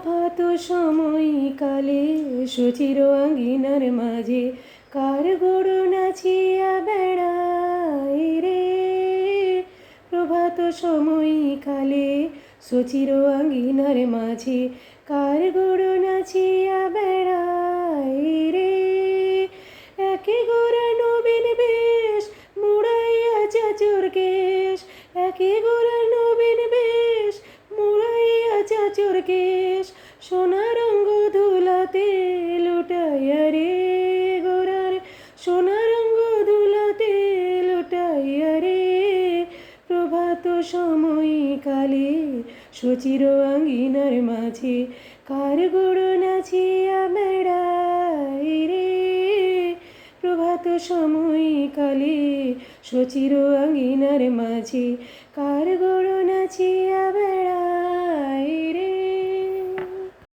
প্রভাত সময়কালে সুচির আঙ্গিনার মাঝে কার গরু নাচিয়া বেড়ায় রে। প্রভাত সময়কালে সুচির আঙ্গিনার মাঝে কার গরু নাচিয়া বেড়ায় রে। একে গোরা নবীন বেশ মুড়াইয়া চাচুর কেশ, একে গোরা নবীন বেশ মুড়াইয়া চাচুর কেশ, সোনা রঙ্গ ধুলাতে লুটাইয়া রে গোরার, সোনা রঙ্গ ধুলাতে লুটাইয়া রে। প্রভাত সময়কালে সুচির আঙ্গিনার মাঝে কার গরু নাচিয়া বেড়ায় রে। প্রভাত সময়কালে সুচির আঙ্গিনার মাঝে কার গরু নাচিয়া বেড়ায় রে।